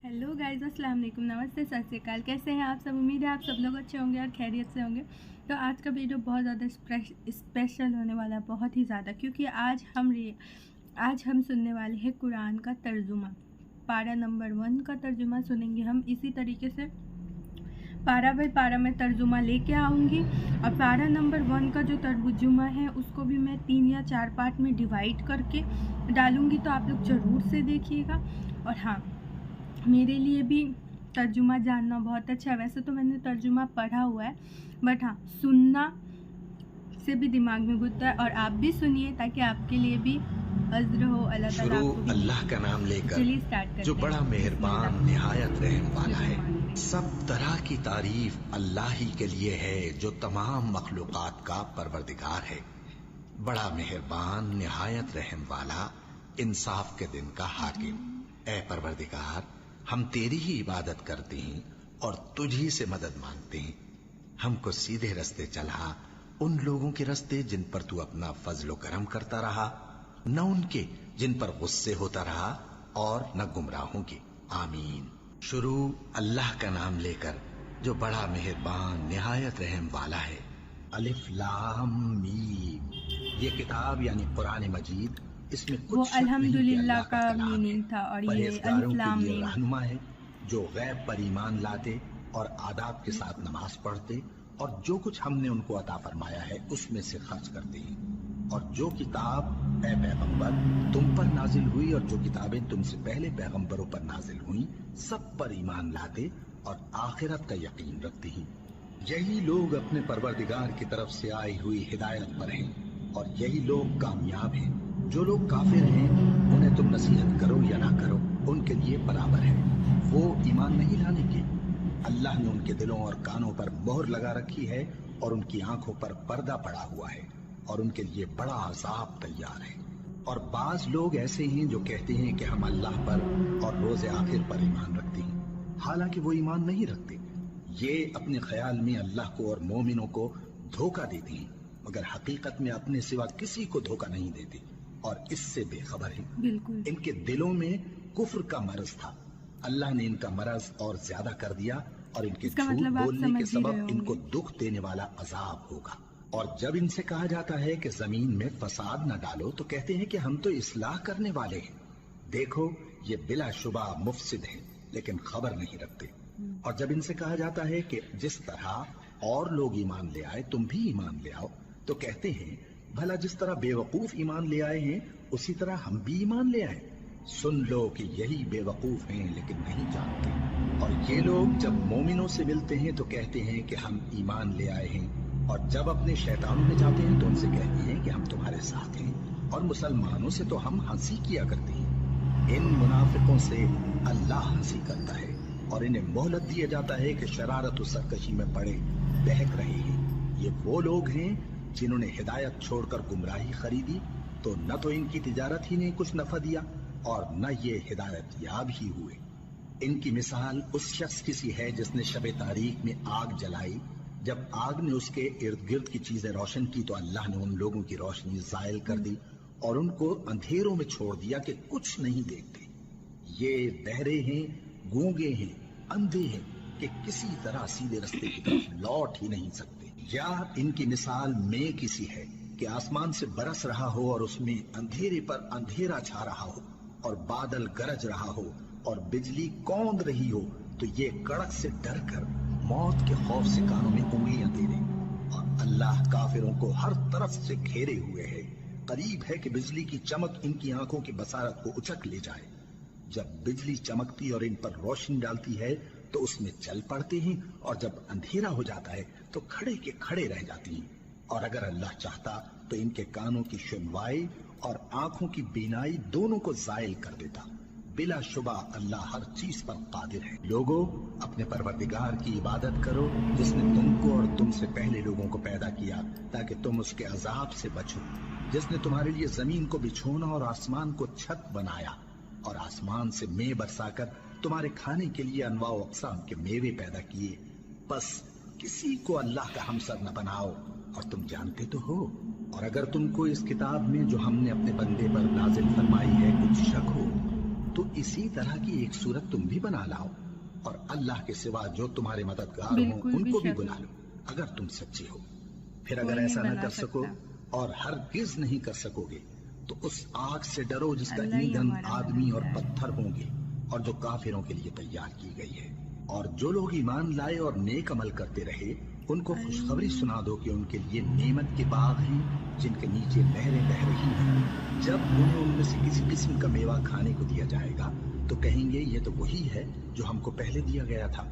Hello guys, अस्सलाम वालेकुम, नमस्ते, सत श्री अकाल। कैसे हैं आप सब? उम्मीद है आप सब लोग अच्छे होंगे और खैरियत से होंगे। तो आज का वीडियो बहुत ज़्यादा स्पेशल होने वाला है, बहुत ही ज़्यादा, क्योंकि आज हम सुनने वाले हैं कुरान का तर्जुमा। पारा नंबर 1 का तर्जुमा सुनेंगे हम। इसी तरीके से पारा बाई पारा मैं तर्जुमा लेके आऊँगी और पारा नंबर 1 का जो तर्जुमा है उसको भी मैं 3 या 4 पार्ट में डिवाइड करके डालूँगी, तो आप लोग ज़रूर से देखिएगा। और हाँ, मेरे लिए भी तर्जुमा जानना बहुत अच्छा है। वैसे तो मैंने तर्जुमा पढ़ा हुआ है, बट हाँ, सुनना से भी दिमाग में घुसता है। और आप भी सुनिए ताकि आपके लिए भी अज़्र हो। अल्लाह ताला आपको भी। अल्लाह का नाम लेकर, चलिए स्टार्ट करते हैं। जो बड़ा मेहरबान निहायत रहम वाला है। सब तरह की तारीफ अल्लाह ही के लिए है जो तमाम मखलूकात का परवरदिगार है। बड़ा मेहरबान निहायत रहम वाला, इंसाफ के दिन का हाकिम। ऐ परवरदिगार, हम तेरी ही इबादत करते हैं और तुझी से मदद मांगते हैं। हमको सीधे रास्ते चला, उन लोगों के रास्ते जिन पर तू अपना फजलो करम करता रहा, न उनके जिन पर गुस्से होता रहा, और न गुमराहों के। आमीन। शुरू अल्लाह का नाम लेकर जो बड़ा मेहरबान निहायत रहम वाला है। अलिफ लाम मीम। ये किताब यानी कुरान मजीद, इसमें कुछ वो शक नहीं कि अल्हम्दुलिल्लाह अल्लाह का कलाम मीनिंग है। था। और ये परहेजगारों अलिफ लाम के लिए मीम। रहनुमा है, जो गैब पर ईमान लाते और आदाब के साथ नमाज पढ़ते और जो कुछ हमने उनको अता फरमाया है उसमें से खर्च करते हैं। और जो किताब ए पैगंबर तुम पर नाजिल हुई और जो किताबें तुमसे पहले पैगंबरों पर नाजिल हुई, सब पर ईमान लाते और आखिरत का यकीन रखते हैं। यही लोग अपने परवरदिगार की तरफ से आई हुई हिदायत पर हैं और यही लोग कामयाब हैं। जो लोग काफिर हैं उन्हें तुम नसीहत करो या ना करो, उनके लिए बराबर है। वो ईमान नहीं लाने के। अल्लाह ने उनके दिलों और कानों पर मोहर लगा रखी है और उनकी आंखों पर पर्दा पड़ा हुआ है और उनके लिए बड़ा अजाब तैयार है। और बाज लोग ऐसे हैं जो कहते हैं कि हम अल्लाह पर और रोज़े आखिर पर ईमान रखते हैं, हालांकि वो ईमान नहीं रखते। ये अपने ख्याल में अल्लाह को और मोमिनों को धोखा देते हैं, मगर हकीकत में अपने सिवा किसी को धोखा नहीं देते और इससे बेखबर है। बिल्कुल। इनके दिलों में कुफ्र का मरज था, अल्लाह ने इनका मरज और ज्यादा कर दिया और इनके इसका झूठ मतलब आप बोलने समझ के ही रहे सबब होंगे। इनको दुख देने वाला अजाब होगा। और जब इनसे कहा जाता है कि जमीन में फसाद न डालो, तो कहते हैं कि हम तो इस्लाह करने वाले हैं। देखो, ये बिलाशुबा मुफसिद है, लेकिन खबर नहीं रखते। और जब इनसे कहा जाता है कि जिस तरह और लोग ईमान ले आए तुम भी ईमान ले आओ, तो कहते हैं भला जिस तरह बेवकूफ ईमान ले आए हैं उसी तरह हम भी ईमान ले आए। सुन लो कि यही बेवकूफ हैं लेकिन नहीं जानते। और ये लोग जब मोमिनों से मिलते हैं तो कहते हैं कि हम ईमान ले आए हैं, और जब अपने शैतानों में जाते हैं तो उनसे कहते हैं कि हम तुम्हारे साथ हैं, और मुसलमानों से तो हम हंसी किया करते हैं। इन मुनाफिकों से अल्लाह हंसी करता है और इन्हें मोहलत दिया जाता है कि शरारत और सरकशी में पड़े बहक रहे हैं। ये वो लोग हैं जिन्होंने हिदायत छोड़कर गुमराही खरीदी, तो न तो इनकी तिजारत ही ने कुछ नफा दिया और न ये हिदायत याब ही हुए। इनकी मिसाल उस शख्स की सी है जिसने शबे तारीख में आग जलाई। जब आग ने उसके इर्द गिर्द की चीजें रोशन की तो अल्लाह ने उन लोगों की रोशनी जायल कर दी और उनको अंधेरों में छोड़ दिया कि कुछ नहीं देखते। ये बहरे हैं, गूंगे हैं, अंधे हैं कि किसी तरह सीधे रास्ते की तरफ लौट ही नहीं सकते। या इनकी मिसाल में किसी है कि आसमान से बरस रहा हो और उसमें अंधेरे पर अंधेरा छा रहा हो और बादल गरज रहा हो और बिजली कौंद रही हो, तो ये कड़क से डर कर मौत के खौफ से कानों में उंगलियां दे दे। और अल्लाह काफिरों को हर तरफ से घेरे हुए है। करीब है कि बिजली की चमक इनकी आंखों की बसारत को उचक ले जाए। जब बिजली चमकती और इन पर रोशनी डालती है तो उसमें चल पड़ते हैं, और जब अंधेरा हो जाता है तो खड़े के खड़े रह जाती हैं। और अगर अल्लाह चाहता तो इनके कानों की सुनवाई और आंखों की बीनाई दोनों को जायल कर देता। बिला शुबा अल्लाह हर चीज पर कादिर है। लोगों, अपने परवरदिगार की इबादत करो जिसने तुमको और तुमसे पहले लोगों को पैदा किया ताकि तुम उसके अजाब से बचो। जिसने तुम्हारे लिए जमीन को बिछोना और आसमान को छत बनाया और आसमान से मेंह बरसाकर तुम्हारे खाने के लिए अनवाओ अक़साम के मेवे पैदा किए। बस किसी को अल्लाह का हमसर न बनाओ, और तुम जानते तो हो। और अगर तुमको इस किताब में जो हमने अपने बंदे पर नाजिल फरमाई है कुछ शक हो, तो इसी तरह की एक सूरत तुम भी बना लाओ और अल्लाह के सिवा जो तुम्हारे मददगार हो बिल्कुल भी उनको भी शक बुला नहीं, लो अगर तुम सच्चे हो। फिर अगर कोई नहीं ऐसा न बना कर सको सकता। और हरगिज नहीं कर सकोगे तो उस आग से डरो जिसका अल्लाह ही ईंधन हमारा आदमी और मददगार है। पत्थर होंगे और जो काफिरों के लिए तैयार की गई है। और जो लोग ईमान लाए और नेक अमल करते रहे उनको खुशखबरी सुना दो कि उनके लिए नेमत के बाग हैं जिनके नीचे नहरें बह रही हैं। जब उन्हें उनमें से किसी किस्म का मेवा खाने को दिया जाएगा तो कहेंगे ये तो वही है जो हमको पहले दिया गया था।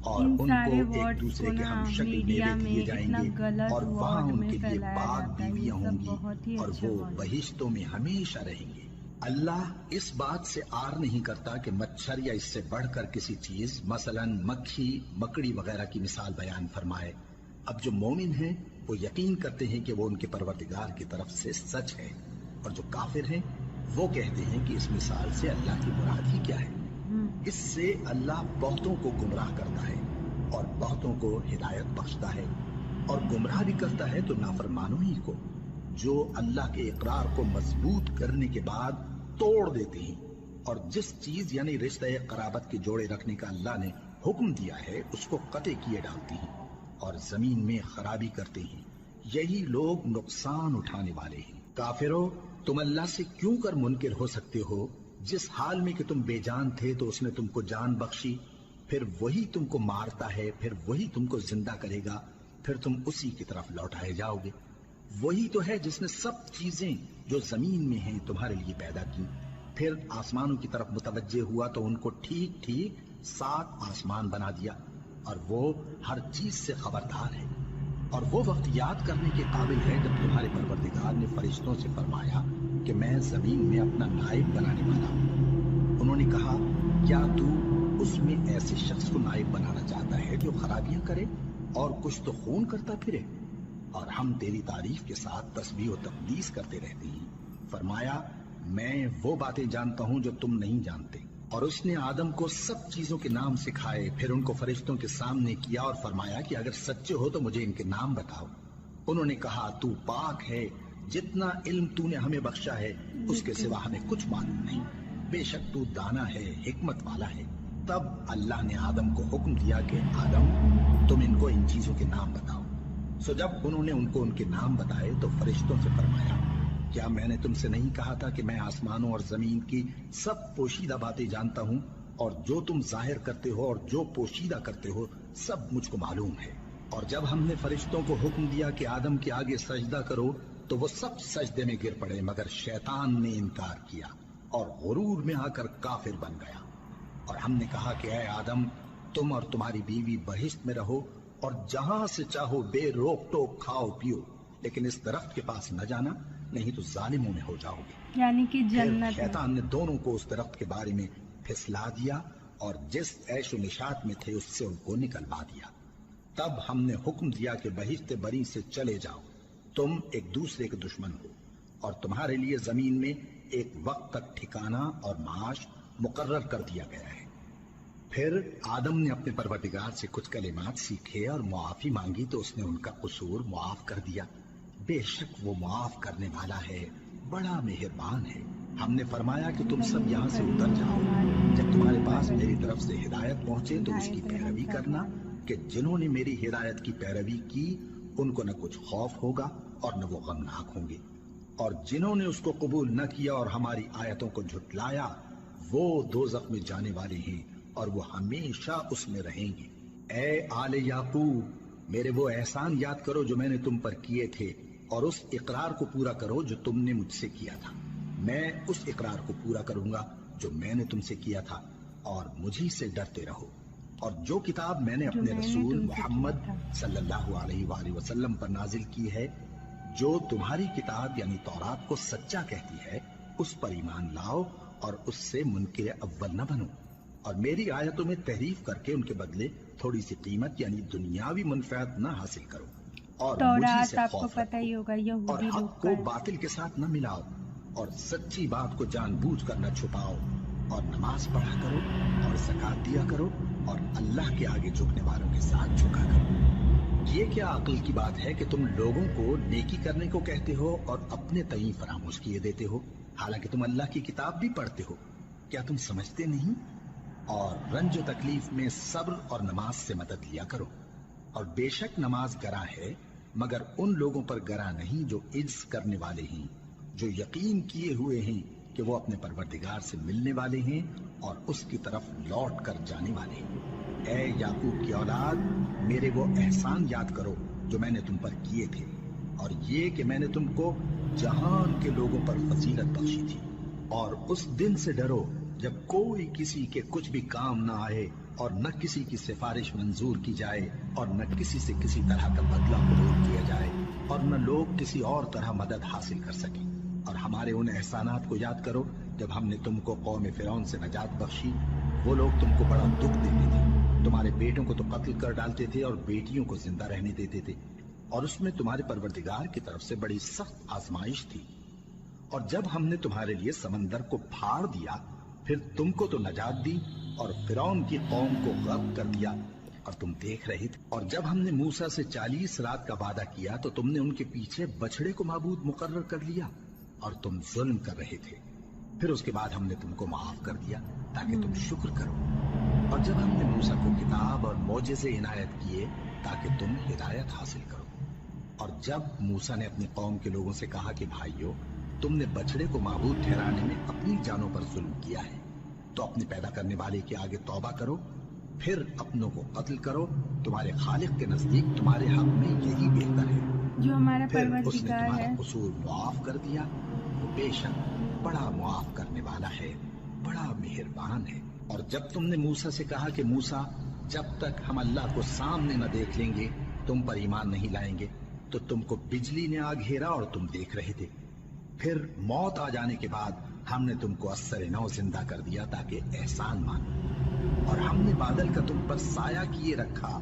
और इन उनको सारे एक वर्ड्स दूसरे को के ना हम शक्ल मीडिया मेवे दिए में इतना जाएंगे गलत और वहाँ वर्ड में उनके लिए फैलाया बाग जाता है, ये बीवियां सब होंगी बहुत ही और अच्छे वो वर्ड। बहिश्तों में हमेशा रहेंगे। अल्लाह इस बात से आर नहीं करता कि मच्छर या इससे बढ़कर किसी चीज मसलन मक्खी मकड़ी वगैरह की मिसाल बयान फरमाए। अब जो मोमिन हैं वो यकीन करते हैं कि वो उनके परवरदिगार की तरफ से सच है और जो काफिर हैं वो कहते हैं कि इस मिसाल से अल्लाह की मुराद ही क्या है। इससे अल्लाह बहुतों को गुमराह करता है और बहुतों को हिदायत बख्शता है और गुमराह भी करता है तो नाफरमानों ही को जो अल्लाह के इकरार को मजबूत करने के बाद तोड़ देते हैं और जिस चीज यानी रिश्ते कराबत के जोड़े रखने का अल्लाह ने हुक्म दिया है उसको कते किए डालते हैं और जमीन में खराबी करते हैं। यही लोग नुकसान उठाने वाले हैं। काफिरों, तुम अल्लाह से क्यों कर मुनकिर हो सकते हो? जिस हाल में कि तुम बेजान थे तो उसने तुमको जान बख्शी, फिर वही तुमको मारता है, फिर वही तुमको जिंदा करेगा, फिर तुम उसी की तरफ लौटाए जाओगे। वही तो है जिसने सब चीजें जो जमीन में हैं तुम्हारे लिए पैदा की। फिर आसमानों की तरफ मुतवज्जे हुआ तो उनको ठीक ठीक 7 आसमान बना दिया और वो हर चीज से खबरदार है। और वो वक्त याद करने के काबिल है जब तुम्हारे परवरदिगार ने फरिश्तों से फरमाया कि मैं जमीन में अपना नायब बनाने वाला हूँ। उन्होंने कहा, क्या तू उसमें ऐसे शख्स को नायब बनाना चाहता है जो खराबियां करे और कुछ तो खून करता फिरे? और हम तेरी तारीफ के साथ तस्बीह और तकदीस करते रहते हैं। फरमाया, मैं वो बातें जानता हूँ जो तुम नहीं जानते। और उसने आदम को सब चीजों के नाम सिखाए, फिर उनको फरिश्तों के सामने किया और फरमाया कि अगर सच्चे हो तो मुझे इनके नाम बताओ। उन्होंने कहा, तू पाक है, जितना इल्म तूने हमें बख्शा है उसके सिवा हमें कुछ मालूम नहीं। बेशक तू दाना है, हिकमत वाला है। तब अल्लाह ने आदम को हुक्म दिया कि आदम, तुम इनको इन चीजों के नाम बताओ। सो जब उन्होंने उनको उनके नाम बताए तो फरिश्तों से फरमाया, क्या मैंने तुमसे नहीं कहा था कि मैं आसमानों और जमीन की सब पोशीदा बातें जानता हूँ और जो तुम जाहिर करते हो और जो पोशीदा करते हो सब मुझको मालूम है। और जब हमने फरिश्तों को हुक्म दिया कि आदम के आगे सजदा करो तो वो सब सजदे में गिर पड़े, मगर शैतान ने इनकार किया और गुरूर में आकर काफिर बन गया। और हमने कहा कि ऐ आदम, तुम और तुम्हारी बीवी बहिश्त में रहो और जहां से चाहो बेरोक टोक खाओ पियो, लेकिन इस दरख्त के पास न जाना, नहीं तो जालिमों में हो जाओगे। यानी कि फिर जन्नत शैतान ने दोनों को उस दरख्त के बारे में फिसला दिया और जिस ऐशो निशात में थे उससे उनको निकलवा दिया। तब हमने हुक्म दिया कि बहिश्त बरी से चले जाओ, तुम एक दूसरे के दुश्मन हो और तुम्हारे लिए जमीन में एक वक्त तक ठिकाना और माश मुकर्रर कर दिया गया है। फिर आदम ने अपने परवरदिगार से कुछ कलिमात सीखे और मुआफी मांगी तो उसने उनका कसूर मुआफ कर दिया। बेशक वो मुआफ करने वाला है, बड़ा मेहरबान है। हमने फरमाया कि तुम सब यहाँ से उतर जाओ। जब तुम्हारे पास मेरी तरफ से हिदायत पहुंचे तो उसकी पैरवी करना कि जिन्होंने मेरी हिदायत की पैरवी की उनको न कुछ खौफ होगा और न वो गमनाक होंगे, और जिन्होंने उसको कबूल न किया और हमारी आयतों को झुटलाया वो दोज़ख में जाने वाले हैं और वो हमेशा उसमें रहेंगे। ए आले याकूब, मेरे वो एहसान याद करो जो मैंने तुम पर किए थे और उस इकरार को पूरा करो जो तुमने मुझसे किया था। मैं उस इकरार को पूरा करूंगा जो मैंने तुमसे किया था और मुझी से डरते रहो। और जो किताब मैंने अपने रसूल मोहम्मद सल्लल्लाहु अलैहि वसल्लम पर नाजिल की है, जो तुम्हारी किताब यानी तौरात को सच्चा कहती है, उस पर ईमान लाओ और उससे मुनकिर अव्वल न बनो और मेरी आयतों में तहरीफ करके उनके बदले थोड़ी सी कीमत यानी दुनियावी मुनफात न हासिल करो और मुझी से आपको पता ही होगा और हक को बातिल के साथ न मिलाओ और सच्ची बात को जानबूझकर न छुपाओ और नमाज पढ़ा करो और ज़कात दिया करो और अल्लाह के आगे झुकने वालों के साथ झुका करो। ये क्या अक्ल की बात है कि तुम लोगों को नेकी करने को कहते हो और अपने तई फरामोश किए देते हो, हालांकि तुम अल्लाह की किताब भी पढ़ते हो। क्या तुम समझते नहीं? और रंज तकलीफ में सब्र और नमाज से मदद लिया करो। और बेशक नमाज गरा है, मगर उन लोगों पर गरा नहीं जो इज्ज करने वाले हैं, जो यकीन किए हुए हैं कि वो अपने परवरदिगार से मिलने वाले हैं और उसकी तरफ लौट कर जाने वाले हैं। ऐ याकूब की औलाद, मेरे वो एहसान याद करो जो मैंने तुम पर किए थे, और ये कि मैंने तुमको जहान के लोगों पर फजीलत बख्शी थी। और उस दिन से डरो जब कोई किसी के कुछ भी काम ना आए और न किसी की सिफारिश मंजूर की जाए और न किसी से किसी तरह का बदला कबूल किया जाए और न लोग किसी और तरह मदद हासिल कर सकें। और हमारे उन एहसानात को याद करो जब हमने तुमको कौम फिरौन से नजात बख्शी। वो लोग तुमको बड़ा दुख देते थे, तुम्हारे बेटों को तो कत्ल कर डालते थे और बेटियों को जिंदा रहने देते थे, और उसमें तुम्हारे परवरदिगार की तरफ से बड़ी सख्त आजमाइश थी। और जब हमने तुम्हारे लिए समंदर को फाड़ दिया, फिर तुमको तो नजात दी और फिरौन की कौम को गर्क कर दिया, और तुम देख रहे थे। और जब हमने मूसा से 40 रात का वादा किया तो तुमने उनके पीछे बछड़े को माबूद मुकर्रर कर लिया और तुम जुल्म कर रहे थे। फिर उसके बाद हमने तुमको माफ कर दिया ताकि तुम शुक्र करो। और जब हमने मूसा को किताब और मोजेज़े इनायत किए ताकि तुम हिदायत हासिल करो। और जब मूसा ने अपनी कौम के लोगों से कहा कि भाइयों, तुमने बछड़े को माबूद ठहराने में अपनी जानों पर जुल्म किया है, तो अपने पैदा करने वाले के आगे तौबा करो, फिर अपनों को कत्ल करो। तुम्हारे खालिक के नजदीक तुम्हारे हक में यही बेहतर है। जो हमारा फिर उसने परवरदिगार तुम्हारा है। कसूर मुआफ कर दिया। वो बेशक बड़ा मुआफ करने वाला है, बड़ा मेहरबान है। और जब तुमने मूसा से कहा कि मूसा, जब तक हम अल्लाह को सामने न देख लेंगे तुम पर ईमान नहीं लाएंगे, तो तुमको बिजली ने आ घेरा और तुम देख रहे थे। फिर मौत आ जाने के बाद हमने तुमको अस्सर नौ जिंदा कर दिया ताकि एहसान मानो। और हमने बादल का तुम पर साया किए रखा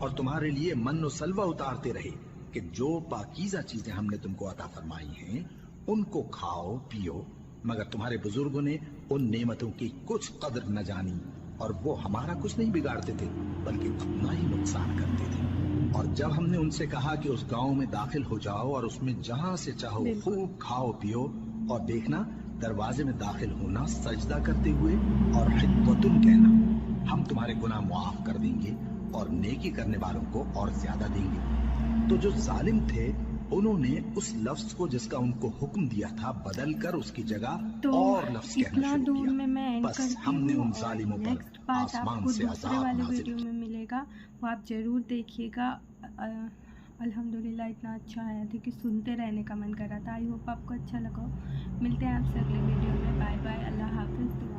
और तुम्हारे लिए मन और सलवा उतारते रहे कि जो पाकीज़ा चीजें हमने तुमको अता फरमाई हैं उनको खाओ पियो, मगर तुम्हारे बुजुर्गों ने उन नेमतों की कुछ कदर न जानी और वो हमारा कुछ नहीं बिगाड़ते थे बल्कि अपना ही नुकसान करते थे। और जब हमने उनसे कहा कि उस गांव में दाखिल हो जाओ और उसमें जहां से चाहो खूब खाओ पियो, और देखना दरवाजे में दाखिल होना सजदा करते हुए और हिद्दतुन कहना, हम तुम्हारे गुनाह मुआफ कर देंगे और नेकी करने वालों को और ज्यादा देंगे। तो जो जालिम थे उन्होंने उस लफ्ज को जिसका उनको हुक्म दिया था बदल कर उसकी जगह और लफ्ज कहना शुरू किया। बस हमने उन जालिमों पर आसमान से अज़ाब नाज़िल किया। वीडियो में मिलेगा, वो आप जरूर देखिएगा। अल्हम्दुलिल्लाह इतना अच्छा आया था कि सुनते रहने का मन कर रहा था। आई होप आपको अच्छा लगा। मिलते हैं आपसे अगले वीडियो में। बाय बाय, अल्लाह हाफिज़।